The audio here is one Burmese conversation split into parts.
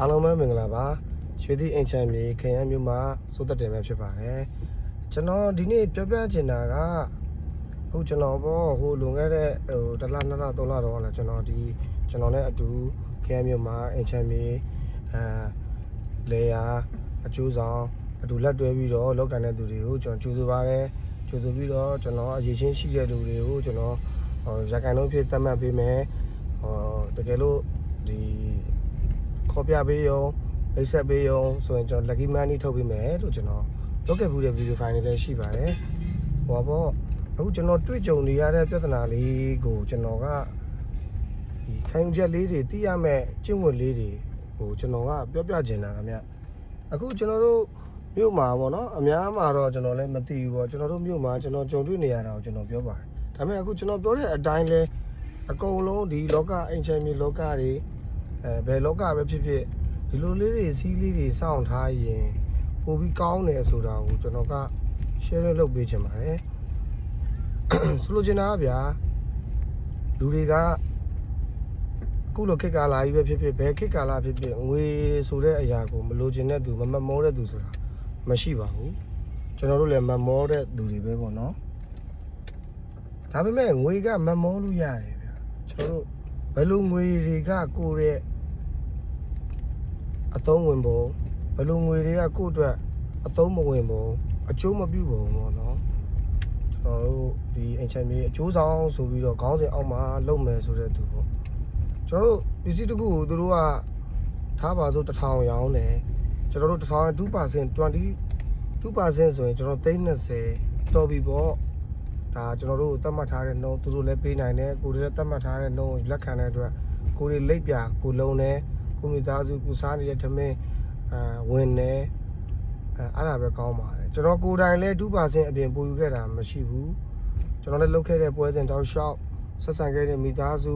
အားလုံးပဲမင်္ဂလာပါရွှေသည့်အိမ်ချမ်းမြေခရမ်းမြို့မှာစိုးသက်တယ်ပဲဖြစ်ပါတယ်ကျွန်တော်ဒီနေ့ပြောပြချင်တာကဟုတ်ကျွန်တော်ပေါ့ဟိုလွန်ခဲ့တဲ့တစ်လနှစ်လသုံးလတော့လည်းကျွန်တော်နဲ့အတူခရမ်းမြို့မှာအိမ်ချမ်းမြေလေယာအကျိုးဆောင်အတူလက်တွဲပြီးတော့လောက်ကန်တဲ့သူတွေကိုကျွန်တော်ကြိုးစားပါတယ်ကြိုးစားပြီးတော့ကျွန်တော်အရေးချင်းရှိတဲ့လူတွေကိုကျွန်တော်ရခိုင်လုံးဖြစ်သတ်မှတ်ပေးမယ်တကယ်လို့ဒီခေါ်ပြပေးရုံမိတ်ဆက်ပေးရုံဆိုရင်ကျွန်တော် lucky money ထုတ်ပေးမယ်လို့ကျွန်တော်လုပ်ခဲ့ဘူးတဲ့ video file တွေလည်းရှိပါတယ်ဟောပေါ့အခုကျွန်တော်တွေ့ကြုံနေရတဲ့ပြဿနာလေးကိုကျွန်တော်ကဒီခံယူချက်လေးတွေသိရမဲ့ကျင့်ဝတ်လေးတွေကိုကျွန်တော်ကပြောပြချင်တာခင်ဗျအခုကျွန်တော်တို့မြို့မှာပေါ့နော်အများမှာတော့ကျွန်တော်လည်းမသိဘူးပေါ့ကျွန်တော်တို့မြို့မှာကျွန်တော်ကြုံတွေ့နေရတာကိုကျွန်တော်ပြောပါတယ်ဒါပေမဲ့အခုကျွန်တော်ပြောတဲ့အတိုင်းလဲအကုန်လုံးဒီလောကအိမ်ချမ်းမြေလောကတွေဘယ်လောကပဲဖြစ်ဖြစ်ဒီလိုလေးတွေစီးလေးတွေစောင့်ထားရင်ပိုပြီးကောင်းတယ်ဆိုတာကိုကျွန်တော်က share လုပ်ပေးချင်ပါတယ်ဆိုလိုချင်တာကဗျာလူတွေကအခုလိုခေတ်ကာလကြီးပဲဖြစ်ဖြစ်ဘယ်ခေတ်ကာလဖြစ်ဖြစ်ငွေဆိုတဲ့အရာကိုမလိုချင်တဲ့သူမမောတဲ့သူဆိုတာမရှိပါဘူးကျွန်တော်တို့လည်းမမောတဲ့သူတွေပဲပေါ့နော်ဒါပေမဲ့ငွေကမမောလို့ရတယ်ဗျာကျွန်တော်တို့ဘယ်လိုငွေတွေကကိုယ့်ရဲ့အသုံးဝင်ပုံဘယ်လိုငွေတွေကကိုယ့်အတွက်အသုံးမဝင်ပုံအကျိုးမပြုပုံပေါ့နော်ကျွန်တော်တို့ဒီအင်ချန်မြေအကျိုးဆောင်ဆိုပြီးတော့ခေါင်းစဉ်အောက်မှာလုပ်မယ်ဆိုတဲ့သူပေါ့ကျွန်တော်တို့ပစ္စည်းတစ်ခုကိုသူတို့ကထားပါဆို1000ရောင်းတယ်ကျွန်တော်တို့1000 2% ဆိုရင်ကျွန်တော်320တော်ပြီပေါ့ဒါကျွန်တော်တို့သတ်မှတ်ထားတဲ့နှုန်းသူတို့လည်းပေးနိုင်တယ်ကိုယ်တွေလည်းသတ်မှတ်ထားတဲ့နှုန်းလက်ခံတဲ့အတွက်ကိုယ်တွေလိပ်ပြကိုလုံးတယ်ကိုမိသားစုကိုစားနေတဲ့ထမင်းဝင်နေအဲ့ဒါပဲကောင်းပါတယ်ကျွန်တော်ကိုယ်တိုင်လည်း 2% အပြင်ပို့ယူခဲ့တာမရှိဘူးကျွန်တော်လည်းလုပ်ခဲ့တဲ့ပွဲစဉ်တောက်လျှောက်ဆက်ဆံခဲ့တဲ့မိသားစု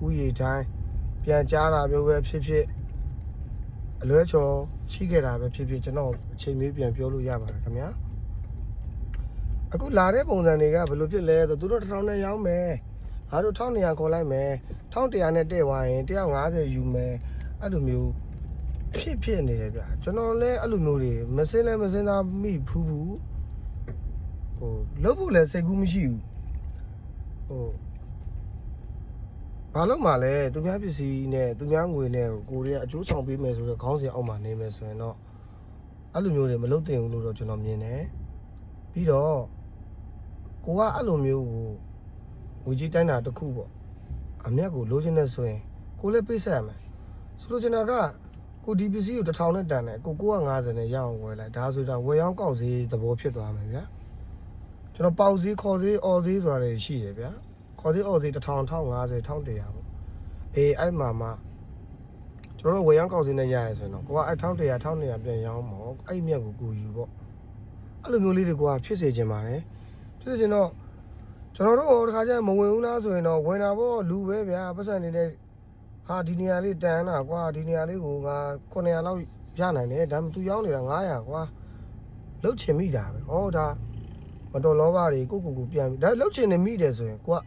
ဥယျာဉ်တိုင်းပြန်ကြားတာမျိုးပဲဖြစ်ဖြစ်အလွဲချော်ရှိခဲ့တာပဲဖြစ်ဖြစ်ကျွန်တော်အချိန်မေးပြန်ပြောလို့ရပါတယ်ခင်ဗျာအခုလာတဲ့ပုံစံတွေကဘယ်လိုဖြစ်လဲဆိုသူတို့1000နဲ့ရောင်းမယ်ငါတို့1200ခေါ်လိုက်မယ်1100နဲ့တဲ့သွားရင်150ယူမယ်အဲ့လိုမျိုးဖြစ်နေတယ်ဗျကျွန်တော်လည်းအဲ့လိုမျိုးတွေမစင်းသားမိဖူးဘူးဟိုလုပ်ဖို့လည်းစိတ်ကူးမရှိဘူးဟိုဘာလို့မှလဲသူများပစ္စည်းနဲ့သူများငွေနဲ့ကိုရီးယားအကျိုးဆောင်ပေးမယ်ဆိုတော့ခေါင်းစဉ်အောက်မှာနေမယ်ဆိုရင်တော့အဲ့လိုမျိုးတွေမလုပ်သင့်ဘူးလို့တော့ကျွန်တော်မြင်တယ်ပြီးတော့ကိုကအဲ့လိုမျိုးကိုငွေကြီးတိုင်းတာတစ်ခုပေါ့အမြတ်ကိုလိုချင်နေဆိုရင်ကိုလည်းပေးဆက်ရမယ်ဆိုလိုချင်တာကကိုဒီပစ္စည်းကို1000နဲ့တန်တယ်ကို950နဲ့ရအောင်ဝယ်လိုက်ဒါဆိုတာဝယ်ရောင်းကောက်ဈေးသဘောဖြစ်သွားမယ်ဗျာကျွန်တော်ပေါက်ဈေးခေါ်ဈေးအော်ဈေးဆိုတာတွေရှိတယ်ဗျာခေါ်ဈေးအော်ဈေး1000 1050 1100ပေါ့အေးအဲ့မှာမှကျွန်တော်တို့ဝယ်ရောင်းကောက်ဈေးနဲ့ရရဆိုရင်တော့ကိုကအဲ့1100 1200ပြန်ရောင်းမော်အဲ့မြတ်ကိုယူပေါ့အဲ့လိုမျိုးလေးတွေကဖြစ်စေချင်ပါတယ်ဖြစ်စေချင်တော့ကျွန်တော်တို့တခါကျမဝင်ဘူးလားဆိုရင်တော့ဝင်တာပေါ့လူပဲဗျာပတ်စံနေတဲ့ဟာဒီနေရာလေးတန်းတာကွာဒီနေရာလေးကိုငါ900လောက်ရနိုင်တယ်ဒါမှသူရောင်းနေတာ900ကွာလုတ်ချင်မိတာပဲဟောဒါမတော်လောဘတွေကိုပြန်ဒါလုတ်ချင်နေမိတယ်ဆိုရင်ကိုက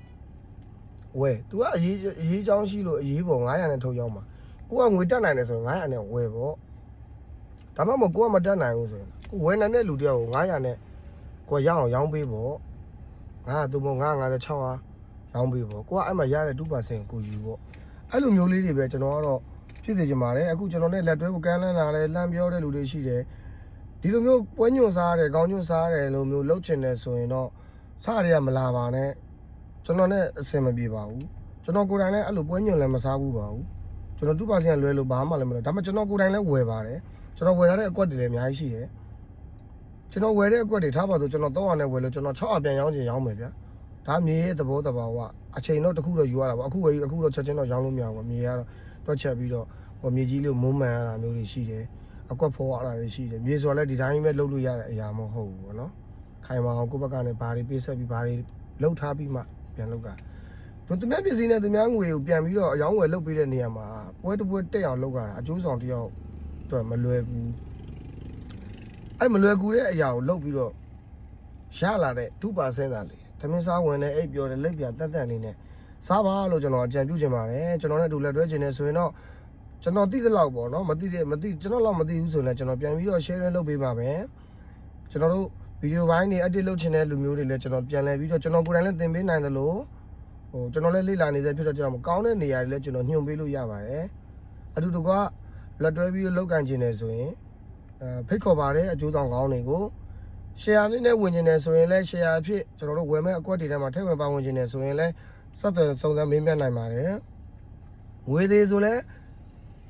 ဝယ် तू ကအရေးချောင်းရှိလို့အရေးပေါ်900နဲ့ထုတ်ရောက်မှာကိုကငွေတက်နိုင်တယ်ဆိုရင်900နဲ့ဝယ်ပေါ့ဒါမှမဟုတ်ကိုကမတက်နိုင်ဘူးဆိုရင်ကိုဝယ်နိုင်တဲ့လူတယောက်ကို900နဲ့ကိုရအောင်ရောင်းပေးပေါ့ငါသူမ956ဟာရောင်းပေးပေါ့ကိုကအဲ့မှာရတဲ့ 2% ကိုယူပေါ့အဲ့လိုမျိုးလေးတွေပဲကျွန်တော်ကတော့ဖြစ်စေချင်ပါတယ်အခုကျွန်တော်နဲ့လက်တွဲကိုကမ်းလှမ်းလာတယ်လမ်းပြောတဲ့လူတွေရှိတယ်ဒီလိုမျိုးပွဲညွန့်စားရတယ်ခေါင်းညွန့်စားရတယ်လိုမျိုးလှုပ်ချင်တယ်ဆိုရင်တော့စားရမလာပါနဲ့ကျွန်တော်နဲ့အဆင်မပြေပါဘူးကျွန်တော်ကိုယ်တိုင်လည်းအဲ့လိုပွဲညွန့်လည်းမစားဘူးပါဘူးကျွန်တော် 2% လွဲလို့ဘာမှလည်းမလုပ်ဒါပေမဲ့ကျွန်တော်ကိုယ်တိုင်လည်းဝယ်ပါတယ်ကျွန်တော်ဝယ်ရတဲ့အကွက်တွေလည်းအများကြီးရှိတယ်ကျွန်တော်ဝယ်တဲ့အကွက်တွေထားပါဆိုကျွန်တော်300နဲ့ဝယ်လို့ကျွန်တော်600ပြန်ရောင်းချင်ရောင်းမယ်ဗျာဒါမြေရဲ့သဘောတဘာဝအချိန်တော့တစ်ခုတော့ယူရတာပေါ့အခုတော့ချက်ချင်းတော့ရောင်းလို့မရဘူးမြေကတော့တွက်ချက်ပြီးတော့ဟိုမြေကြီးလေးမုံမှန်ရတာမျိုးတွေရှိတယ်အကွက်ဖော်ရတာတွေရှိတယ်မြေဆိုလည်းဒီတိုင်းပဲလုပ်လို့ရတဲ့အရာမဟုတ်ဘူးပေါ့နော်ခိုင်မာအောင်ကိုယ့်ဘက်ကနေဘာတွေပေးဆက်ပြီးဘာတွေလှုပ်ထားပြီးမှပြန်လုပ်တာသူများပစ္စည်းနဲ့သူများငွေကိုပြန်ပြီးတော့အယောင်းဝယ်လုပ်ပေးတဲ့နေရာမှာပွဲတစ်ပွဲတက်အောင်လုပ်ရတာအကျိုးဆောင်တယောက်တော့မလွယ်ဘူးအဲ့မလွယ်ကူတဲ့အရာကိုလုပ်ပြီးတော့ရလာတဲ့ 2% သာလေသမင်းစားဝင်တဲ့အိပ်ပြောတဲ့လက်ပြတက်နေနဲ့စားပါလို့ကျွန်တော်အကြံပြုချင်ပါတယ်ကျွန်တော်နဲ့အတူလက်တွဲချင်နေဆိုရင်တော့ ကျွန်တော်သိသလောက်ပေါ့နော်မသိကျွန်တော်တော့မသိဘူးဆိုရင်လည်းကျွန်တော်ပြန်ပြီးတော့ share လုပ်ပေးပါမယ်ကျွန်တော်တို့ဗီဒီယိုပိုင်းတွေ edit လုပ်ချင်တဲ့လူမျိုးတွေလည်းကျွန်တော်ပြန်လဲပြီးတော့ကျွန်တော်ကိုယ်တိုင်လည်းသင်ပေးနိုင်တယ်လို့ဟိုကျွန်တော်လည်းလေ့လာနေတဲ့ဖြစ်တော့ကျွန်တော်မကောင်းတဲ့နေရာတွေလည်းကျွန်တော်ညွှန်ပေးလို့ရပါတယ်အတူတကွလက်တွဲပြီးလောက်ကန်ခြင်းနေဆိုရင်ဖိတ်ခေါ်ပါတယ်အကျိုးဆောင်ကောင်းတွေကို share လေးနဲ့ဝင်ခြင်းနေဆိုရင်လည်း share အဖြစ်ကျွန်တော်တို့ဝယ်မဲ့အကွက်တွေထဲမှာထည့်ဝင်ပါဝင်ခြင်းနေဆိုရင်လည်းဆက်သွယ်စုံစမ်းမေးမြန်းနိုင်ပါတယ်ငွေသေးဆိုလည်း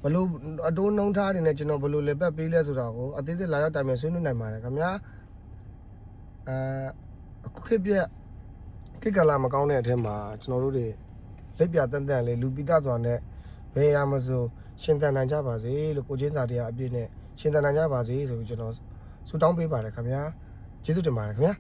ဘလို့အတိုးနှုံးထားနေနဲ့ကျွန်တော်ဘလို့လက်ပတ်ပေးလဲဆိုတာကိုအသေးစိတ်လာရောက်တိုင်ပင်ဆွေးနွေးနိုင်ပါတယ်ခင်ဗျာအခုခေတ်ကလာမကောင်းတဲ့အထက်မှာကျွန်တော်တို့တွေလက်ပြတန်တန်လေးလူပိတစွာနဲ့ဘယ်ရမစို့ရှင်သန်နိုင်ကြပါစေလို့ကိုချင်းစာတရားအပြည့်နဲ့ရှင်သန်နိုင်ကြပါစေဆိုပြီးကျွန်တော်ဆုတောင်းပေးပါတယ်ခင်ဗျာကျေးဇူးတင်ပါတယ်ခင်ဗျာ